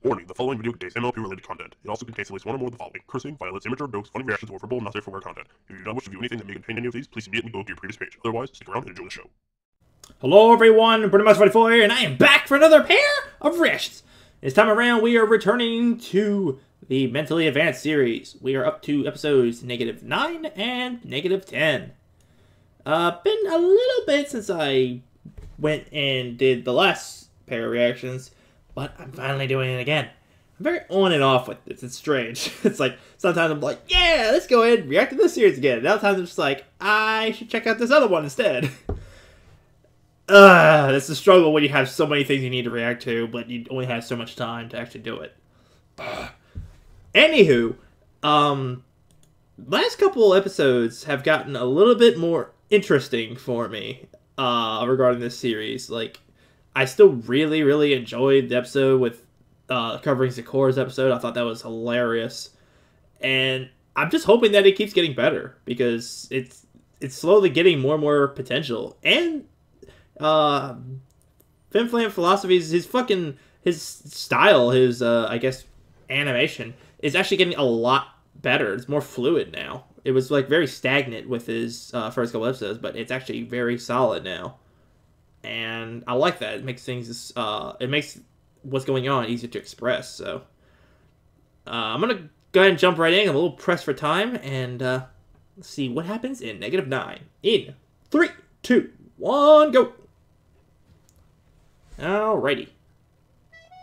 Warning, the following video contains MLP-related content. It also contains at least one or more of the following: cursing, violence, immature jokes, funny reactions, or verbal not safe for work content. If you do not wish to view anything that may contain any of these, please immediately go to your previous page. Otherwise, stick around and enjoy the show. Hello everyone, Brony Mouse 44 here, and I am back for another pair of reactions. This time around, we are returning to the Mentally Advanced series. We are up to episodes -9 and -10. Been a little bit since I went and did the last pair of reactions, but I'm finally doing it again. I'm very on and off with this. It's strange. It's like, sometimes I'm like, yeah, let's go ahead and react to this series again. And other times I'm just like, I should check out this other one instead. It's a struggle when you have so many things you need to react to, but you only have so much time to actually do it. Anywho, last couple episodes have gotten a little bit more interesting for me, regarding this series. Like, I still really enjoyed the episode with, covering Sakura's episode. I thought that was hilarious. And I'm just hoping that it keeps getting better, because it's slowly getting more and more potential. And Finflam Philosophy's, his style, his, I guess, animation is actually getting a lot better. It's more fluid now. It was, like, very stagnant with his, first couple episodes, but it's actually very solid now. And I like that. It makes things, it makes what's going on easier to express, so. I'm gonna go ahead and jump right in. I'm a little pressed for time, and, let's see what happens in -9. In 3, 2, 1, go! Alrighty.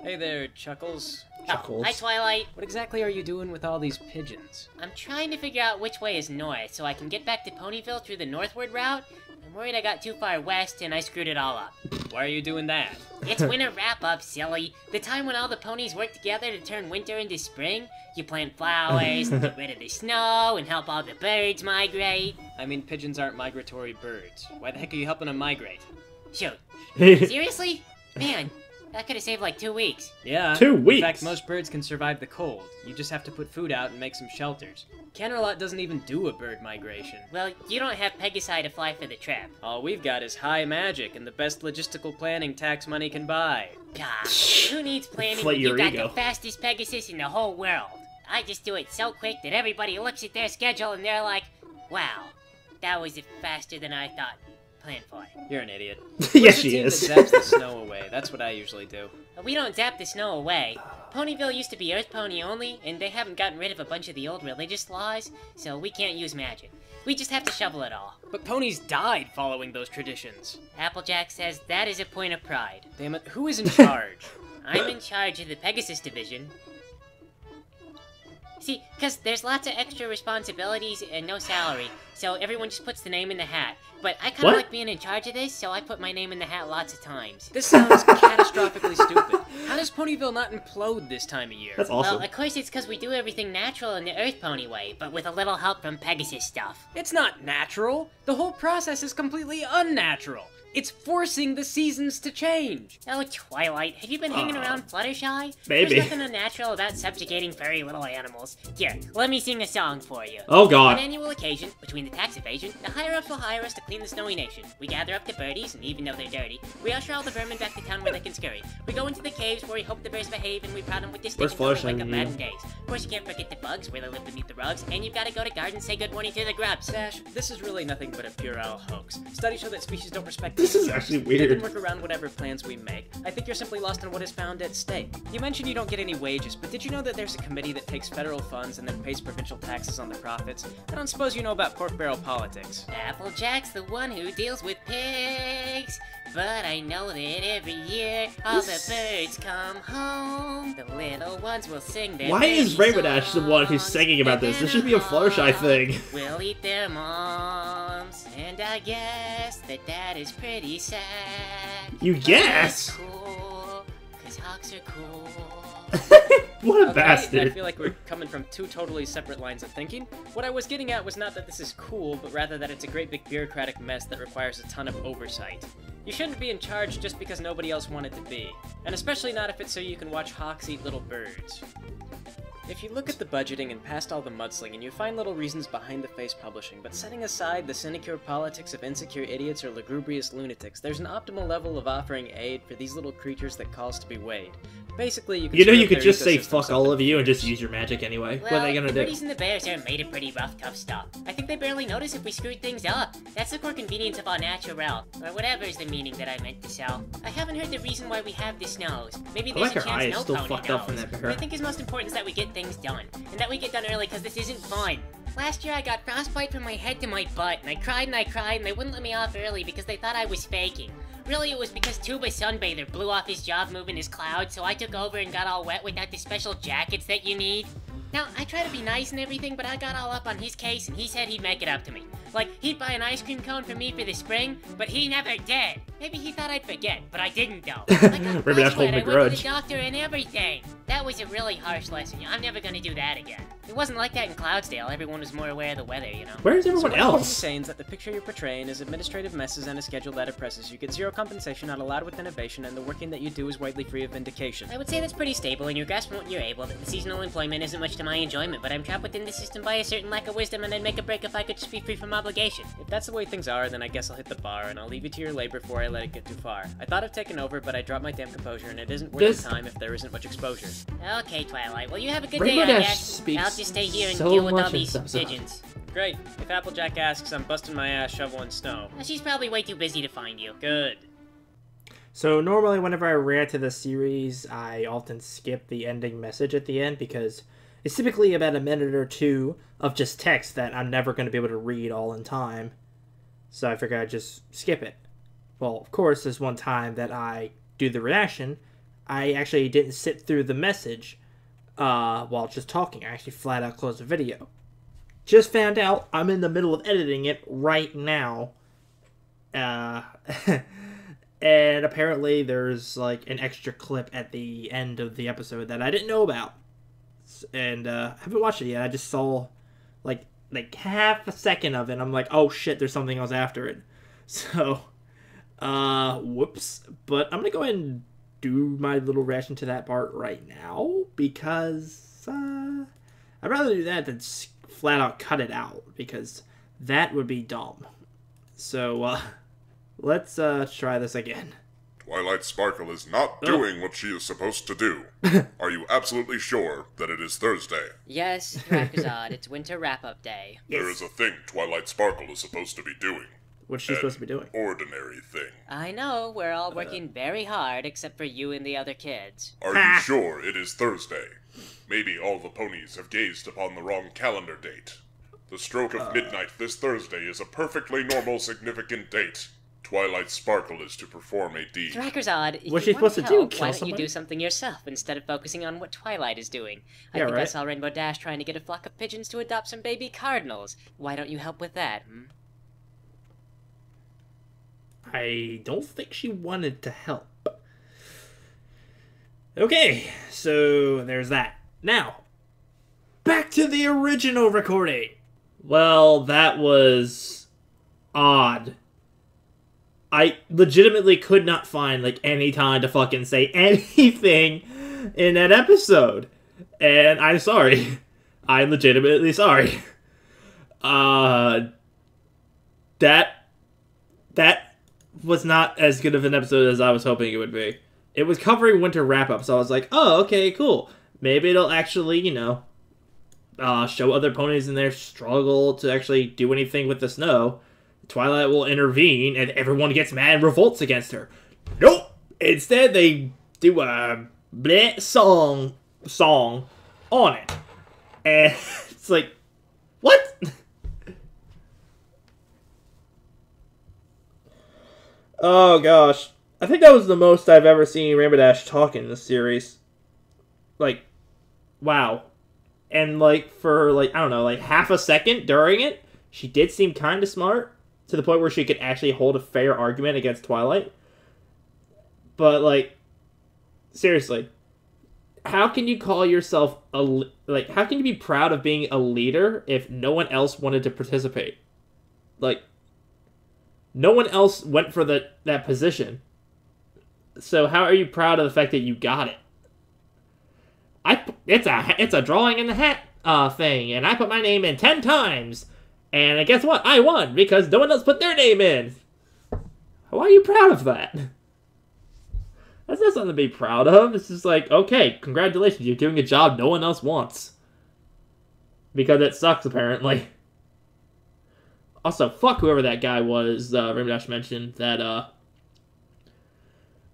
Hey there, Chuckles. Chuckles. Hi, Twilight. What exactly are you doing with all these pigeons? I'm trying to figure out which way is north so I can get back to Ponyville through the northward route. I'm worried I got too far west and I screwed it all up. Why are you doing that? It's winter wrap-up, silly. The time when all the ponies work together to turn winter into spring. You plant flowers, and get rid of the snow, and help all the birds migrate. I mean, pigeons aren't migratory birds. Why the heck are you helping them migrate? Shoot. Seriously? Man, that could have saved like 2 weeks. Yeah. 2 weeks? In fact, most birds can survive the cold. You just have to put food out and make some shelters. Canterlot doesn't even do a bird migration. Well, you don't have Pegasi to fly for the trip. All we've got is high magic and the best logistical planning tax money can buy. God, who needs planning Inflate when you your got ego. the fastest Pegasus in the whole world? I just do it so quick that everybody looks at their schedule and they're like, wow, that was faster than I thought planned for. You're an idiot. Yes, Where's the she team is. that zaps the snow away? That's what I usually do. But we don't zap the snow away. Ponyville used to be Earth Pony only, and they haven't gotten rid of a bunch of the old religious laws, so we can't use magic. We just have to shovel it all. But ponies died following those traditions. Applejack says that is a point of pride. Damn it, who is in charge? I'm in charge of the Pegasus division. See, because there's lots of extra responsibilities and no salary, so everyone just puts the name in the hat. But I kind What? of like being in charge of this, so I put my name in the hat lots of times. This sounds catastrophically stupid. How does Ponyville not implode this time of year? That's awesome. Well, of course it's because we do everything natural in the Earth Pony way, but with a little help from Pegasus stuff. It's not natural. The whole process is completely unnatural. It's forcing the seasons to change. Oh, Twilight, have you been hanging around Fluttershy? Maybe. There's nothing unnatural about subjugating furry little animals. Here, let me sing a song for you. Oh On god. an annual occasion, between the tax evasion, the higher-ups will hire us to clean the snowy nation. We gather up the birdies, and even though they're dirty, we usher all the vermin back to town where they can scurry. We go into the caves where we hope the bears behave, and we prod them with the stick Where's until they Fluttershy wake up in mad you? in days. Of course, you can't forget the bugs, where they live beneath the rugs, and you've got to go to gardens, say good morning to the grubs. Sash, this is really nothing but a puerile hoax. Studies show that species don't respect This is themselves. actually They weird. can work around whatever plans we make. I think you're simply lost in what is found at stake. You mentioned you don't get any wages, but did you know that there's a committee that takes federal funds and then pays provincial taxes on the profits? I don't suppose you know about pork barrel politics. Applejack's the one who deals with pigs, but I know that every year all the birds come home. The little ones will sing their Why is merry Rainbow Dash the one who's songs, singing about this? This should be a Fluttershy thing. We'll eat their moms, and I guess that is pretty sad. You guess? Cool, 'cause hawks are cool. What a Okay, I bastard. feel like we're coming from two totally separate lines of thinking. What I was getting at was not that this is cool, but rather that it's a great big bureaucratic mess that requires a ton of oversight. You shouldn't be in charge just because nobody else wanted to be. And especially not if it's so you can watch hawks eat little birds. If you look at the budgeting and past all the mudslinging, you find little reasons behind the face publishing, but setting aside the sinecure politics of insecure idiots or lugubrious lunatics, there's an optimal level of offering aid for these little creatures that calls to be weighed. Basically, you can you could just say fuck all of you and just use your magic anyway. Well, What are they gonna the do? birdies and the bears are made of pretty rough, tough stuff. I think they barely notice if we screwed things up. That's the core convenience of our natural, or whatever is the meaning that I meant to sell. I haven't heard the reason why we have this nose. Maybe I there's like a her chance eye is no still pony fucked up from knows. that What bear. I think is most important is that we get things done, and that we get done early because this isn't fun. Last year I got frostbite from my head to my butt, and I cried, and they wouldn't let me off early because they thought I was faking. Really, it was because Tuba Sunbather blew off his job moving his cloud, so I took over and got all wet without the special jackets that you need. Now, I try to be nice and everything, but I got all up on his case, and he said he'd make it up to me. Like, he'd buy an ice cream cone for me for the spring, but he never did. Maybe he thought I'd forget, but I didn't though. I got Maybe that's holding frostbite, a I went to grudge. the doctor and everything. That was a really harsh lesson. I'm never gonna do that again. It wasn't like that in Cloudsdale. Everyone was more aware of the weather, you know. Where's So everyone what I'm else? saying is that the picture you're portraying is administrative messes and a schedule that oppresses you. Get zero compensation, not allowed with innovation, and the working that you do is widely free of vindication. I would say that's pretty stable, and you're grasping what you're able. That the seasonal employment isn't much to my enjoyment, but I'm trapped within the system by a certain lack of wisdom, and I'd make a break if I could just be free from obligation. If that's the way things are, then I guess I'll hit the bar, and I'll leave you to your labor before I let it get too far. I thought of taking over, but I dropped my damn composure, and it isn't worth This- the time if there isn't much exposure. Okay, Twilight. Well, you have a good Rainbow day, I Dash guess. speaks I'll just stay here and so deal with much all in these this episode. pigeons. Great. If Applejack asks, I'm busting my ass shoveling snow. Well, she's probably way too busy to find you. Good. So normally whenever I react to the series, I often skip the ending message at the end because it's typically about a minute or two of just text that I'm never going to be able to read all in time. So I figured I'd just skip it. Well, of course, there's one time that I do the reaction, I actually didn't sit through the message while just talking. I actually flat out closed the video. Just found out I'm in the middle of editing it right now. And apparently there's like an extra clip at the end of the episode that I didn't know about. And I haven't watched it yet. I just saw like half a second of it. I'm like, oh shit, there's something else after it. So, whoops. But I'm gonna go ahead and do my little reaction to that part right now because I'd rather do that than flat out cut it out because that would be dumb. So, let's try this again. Twilight Sparkle is not doing what she is supposed to do. Are you absolutely sure that it is Thursday? Yes, Drakazad, it's winter wrap-up day. There is a thing Twilight Sparkle is supposed to be doing. What's she supposed to be doing? Ordinary thing. I know, we're all working very hard, except for you and the other kids. Are you sure it is Thursday? Maybe all the ponies have gazed upon the wrong calendar date. The stroke of midnight this Thursday is a perfectly normal, significant date. Twilight Sparkle is to perform a deed. Drakazad, if What's you she want supposed to do, help, kill why don't you somebody? do something yourself instead of focusing on what Twilight is doing? I Yeah, think I right. saw Rainbow Dash trying to get a flock of pigeons to adopt some baby cardinals. Why don't you help with that, I don't think she wanted to help. Okay, so there's that. Now, back to the original recording. Well, that was odd. I legitimately could not find, like, any time to fucking say anything in that episode. And I'm sorry. I'm legitimately sorry. That was not as good of an episode as I was hoping it would be. It was covering winter wrap-up, so I was like, oh, okay, cool. Maybe it'll actually, show other ponies in their struggle to actually do anything with the snow. Twilight will intervene, and everyone gets mad and revolts against her. Nope! Instead, they do a bleh song on it. And it's like, what? Oh, gosh. I think that was the most I've ever seen Rainbow Dash talk in this series. Like, wow. And, for, I don't know, half a second during it, she did seem kind of smart, to the point where she could actually hold a fair argument against Twilight. But, seriously, how can you call yourself how can you be proud of being a leader if no one else wanted to participate? No one else went for that position. So how are you proud of the fact that you got it? it's a drawing in the hat thing, and I put my name in 10 times, and guess what? I won because no one else put their name in. Why are you proud of that? That's not something to be proud of. It's just like, okay, congratulations, you're doing a job no one else wants. Because it sucks, apparently. Also, fuck whoever that guy was, Rainbow Dash mentioned, that,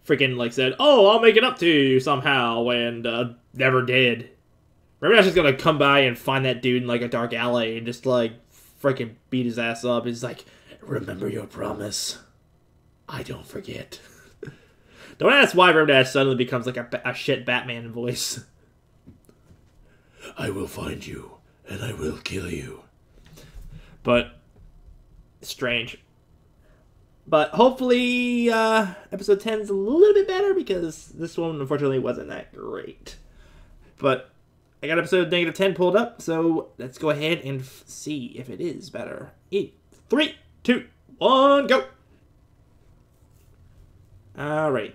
freaking, like, said, oh, I'll make it up to you somehow, and, never did. Rainbow Dash is gonna come by and find that dude in, like, a dark alley and just, like, freaking beat his ass up. He's like, remember your promise. I don't forget. Don't ask why Rainbow Dash suddenly becomes, like, a shit Batman voice. I will find you, and I will kill you. But... strange. But hopefully episode 10 is a little bit better because this one unfortunately wasn't that great. But I got episode -10 pulled up, so let's go ahead and see if it is better. 3, 2, 1, go! Alright.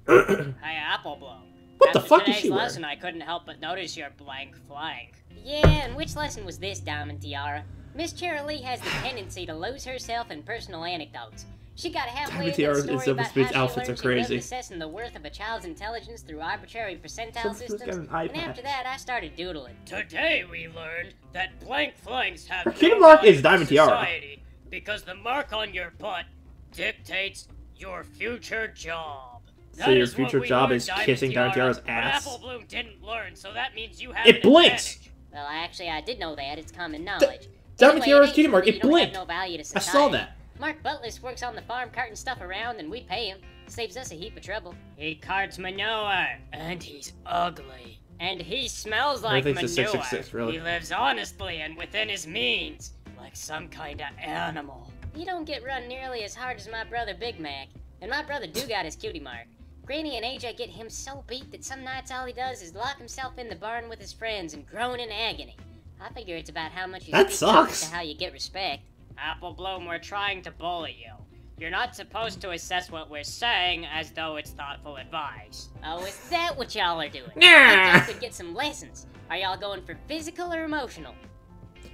Hi, Apple Blow. What the fuck is she wearing? Lesson, I couldn't help but notice your blank flank. Yeah, and which lesson was this, Diamond Tiara? Miss Cheerilee has the tendency to lose herself in personal anecdotes. She got halfway into the story about how she outfits are learned crazy. assessing the worth of a child's intelligence through arbitrary percentile systems, and after that I started doodling. Today we learned that blank flanks have Her key mark is Diamond Tiara. society because the mark on your butt dictates your future job. So your future job is kissing Diamond Tiara's ass? Apple Bloom didn't learn, so that means you have It blinks! Well, actually, I did know that. It's common knowledge. Diamond Tiara's it cutie ain't mark, true it that you don't have blinked! no value to I society. saw that. Mark Butlis works on the farm carting stuff around and we pay him. Saves us a heap of trouble. He carts manure. And he's ugly. And he smells like Everything's a manure. 666, really. He lives honestly and within his means. Like some kind of animal. He don't get run nearly as hard as my brother Big Mac. And my brother do got his cutie mark. Granny and AJ get him so beat that some nights all he does is lock himself in the barn with his friends and groan in agony. I figure it's about how much you That speak up sucks. to how you get respect. Apple Bloom, we're trying to bully you. You're not supposed to assess what we're saying as though it's thoughtful advice. Oh, is that what y'all are doing? I thought we'd get some lessons. Are y'all going for physical or emotional?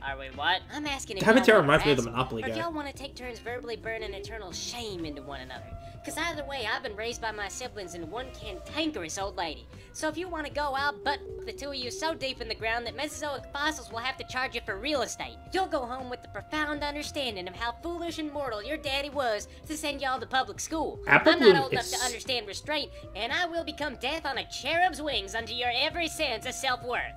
Are we what? I'm asking if Diamond y'all Tiara wanna reminds me of the wrestle, Monopoly or if guy. y'all want to take turns verbally burning eternal shame into one another. Cause either way, I've been raised by my siblings and one cantankerous old lady. So if you want to go, I'll butt the two of you so deep in the ground that Mesozoic fossils will have to charge you for real estate. You'll go home with the profound understanding of how foolish and mortal your daddy was to send y'all to public school. Apple I'm Bloom not old enough is- to understand restraint, and I will become death on a cherub's wings unto your every sense of self-worth.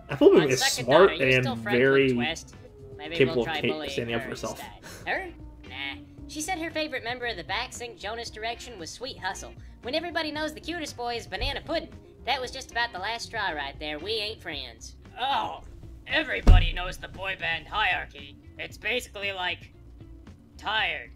Apple Bloom On is second smart thought, are you still and friends very... with Twist? Maybe capable we'll of try bullying standing up her for herself. instead. Her? Nah. She said her favorite member of the backsink Jonas direction was Sweet Hustle. When everybody knows the cutest boy is Banana Puddin'. That was just about the last straw right there. We ain't friends. Oh, everybody knows the boy band hierarchy. It's basically like... tired.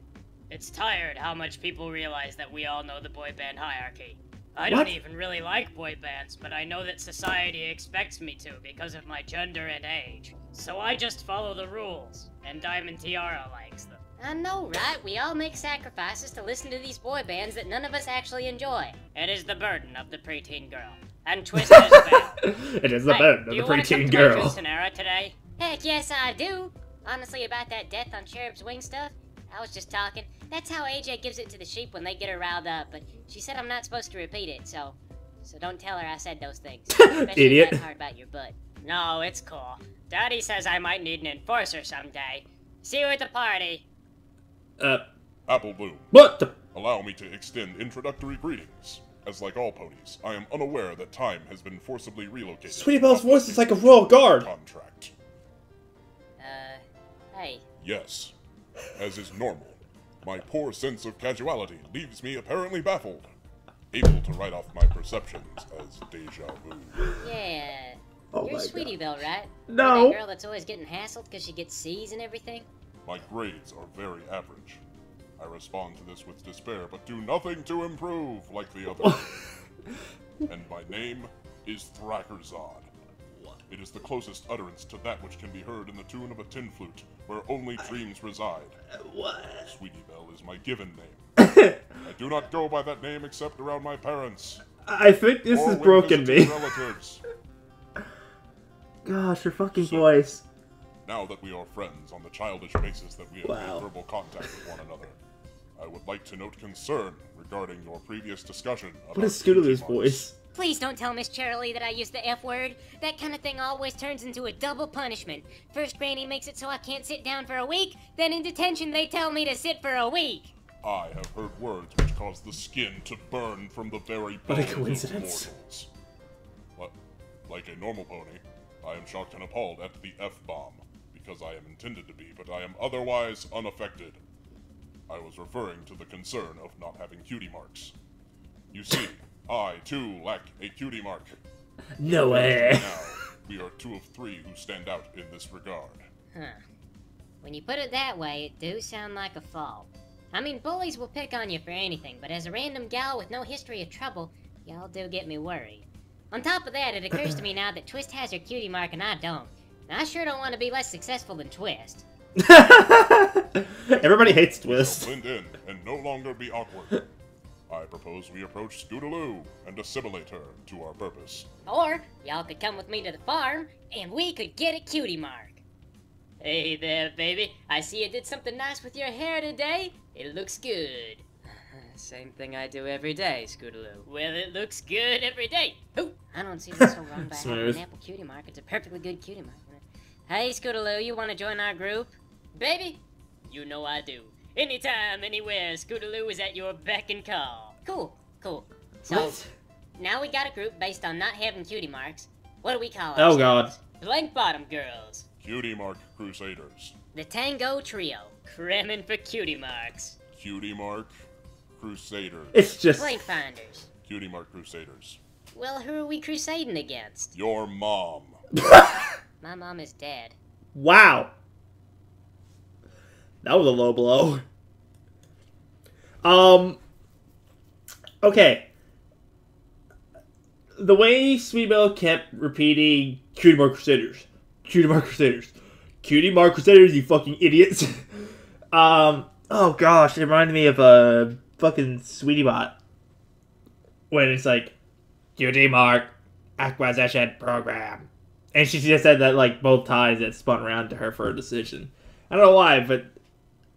It's tired how much people realize that we all know the boy band hierarchy. I What? don't even really like boy bands, but I know that society expects me to because of my gender and age. So I just follow the rules, and Diamond Tiara likes them. I know, right? We all make sacrifices to listen to these boy bands that none of us actually enjoy. It is the burden of the preteen girl. And Twist as well. It is the burden of the preteen girl. Sonara today? Heck yes, I do. Honestly, about that death on Cherub's Wing stuff, I was just talking. That's how AJ gives it to the sheep when they get her riled up, but she said I'm not supposed to repeat it, so don't tell her I said those things. Especially Idiot. that part about your butt. No, it's cool. Daddy says I might need an enforcer someday. See you at the party. Apple Bloom, What the... allow me to extend introductory greetings. As like all ponies, I am unaware that time has been forcibly relocated. Sweetie Belle's voice is like a royal guard. Contract. Hey. Yes, as is normal. My poor sense of casuality leaves me apparently baffled, able to write off my perceptions as deja vu. Yeah. Oh You're my Sweetie Belle, right? No. You're that girl that's always getting hassled because she gets C's and everything? My grades are very average. I respond to this with despair, but do nothing to improve like the others. And my name is Thrakkerzod. It is the closest utterance to that which can be heard in the tune of a tin flute, where only dreams reside. What? Sweetie Belle is my given name. I do not go by that name except around my parents. I think this or has when broken visiting me. relatives. gosh, her fucking voice. Now that we are friends on the childish basis that we have made verbal contact with one another, I would like to note concern regarding your previous discussion about What is Scootaloo's cutie voice? Please don't tell Miss Cherylee that I used the F word. That kind of thing always turns into a double punishment. First, Granny makes it so I can't sit down for a week, then in detention they tell me to sit for a week. I have heard words which cause the skin to burn from the very What a bones of coincidence. mortals. Like a normal pony, I am shocked and appalled at the F-bomb, because I am intended to be, but I am otherwise unaffected. I was referring to the concern of not having cutie marks. You see, I, too, lack a cutie mark. No way. Now, we are 2 of 3 who stand out in this regard. Huh. When you put it that way, it do sound like a fault. I mean, bullies will pick on you for anything, but as a random gal with no history of trouble, y'all do get me worried. On top of that, it occurs to me now that Twist has her cutie mark and I don't. And I sure don't want to be less successful than Twist. Everybody hates We shall Twist. blend in and no longer be awkward. I propose we approach Scootaloo and assimilate her to our purpose. Or, y'all could come with me to the farm, and we could get a cutie mark. Hey there, baby. I see you did something nice with your hair today. It looks good. Same thing I do every day, Scootaloo. Well, it looks good every day. Ooh, I don't see what's so wrong by having Smooth. an apple cutie mark. It's a perfectly good cutie mark. Hey, Scootaloo, you want to join our group? Baby, you know I do. Anytime, anywhere, Scootaloo is at your beck and call. Cool, cool. So, What? now we got a group based on not having cutie marks. What do we call Oh, ourselves? God. Blank Bottom Girls. Cutie Mark Crusaders. The Tango Trio. Cramming for cutie marks. Cutie Mark Crusaders. It's just... Blank Finders. Cutie Mark Crusaders. Well, who are we crusading against? Your mom. My mom is dead. Wow. That was a low blow. Okay. The way Sweet Belle kept repeating Cutie Mark Crusaders. Cutie Mark Crusaders. Cutie Mark Crusaders, you fucking idiots. Oh gosh, it reminded me of a fucking Sweetie Bot. When it's like, Cutie Mark Acquisition Program. And she just said that like both times that spun around to her for a decision. I don't know why, but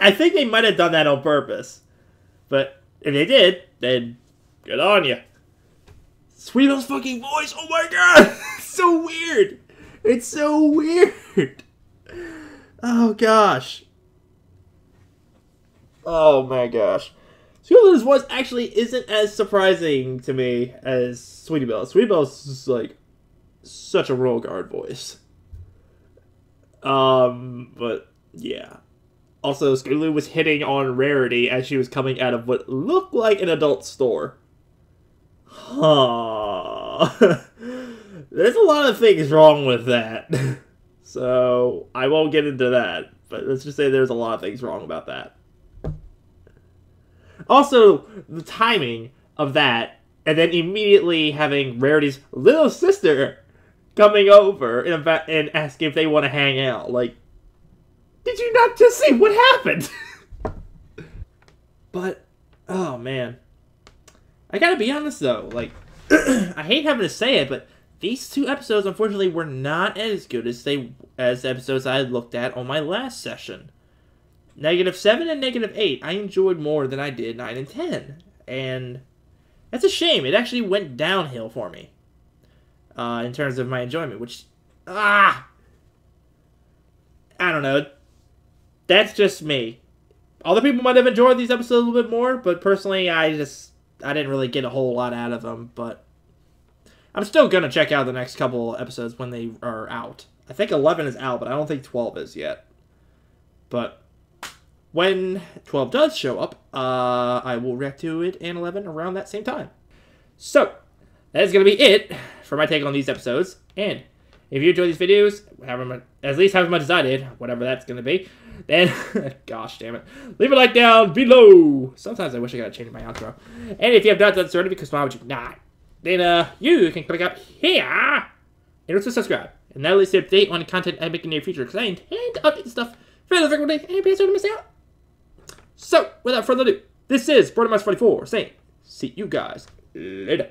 I think they might have done that on purpose. But if they did, then good on you. Sweet Belle's fucking voice, oh my god! It's so weird! It's so weird! Oh gosh. Oh my gosh. Sweet Belle's voice actually isn't as surprising to me as Sweetie Belle. Sweetie Belle's just like such a royal guard voice. But yeah. Also, Scootaloo was hitting on Rarity as she was coming out of what looked like an adult store. Huh. There's a lot of things wrong with that. So, I won't get into that. But let's just say there's a lot of things wrong about that. Also, the timing of that, and then immediately having Rarity's little sister coming over and asking if they want to hang out. Like, did you not just see what happened? But, oh man. I gotta be honest though, like, I hate having to say it, but these 2 episodes, unfortunately, were not as good as the episodes I had looked at on my last session. -7 and -8, I enjoyed more than I did 9 and 10. And that's a shame. It actually went downhill for me. In terms of my enjoyment, which, I don't know. That's just me. Other people might have enjoyed these episodes a little bit more, but personally, I didn't really get a whole lot out of them, but I'm still going to check out the next couple episodes when they are out. I think 11 is out, but I don't think 12 is yet. But when 12 does show up, I will react to it and 11 around that same time. So, that is going to be it for my take on these episodes. And if you enjoy these videos, at least as much as I did, whatever that's going to be, then, gosh damn it, leave a like down below. Sometimes I wish I got to change my outro. And if you have not done so already, because why would you not? Then you can click up here and also subscribe. And that'll stay update on content I make in the near future, because I intend to update this stuff fairly frequently, and you'll be sure to miss out. So, without further ado, this is Brony 44 saying, see you guys later.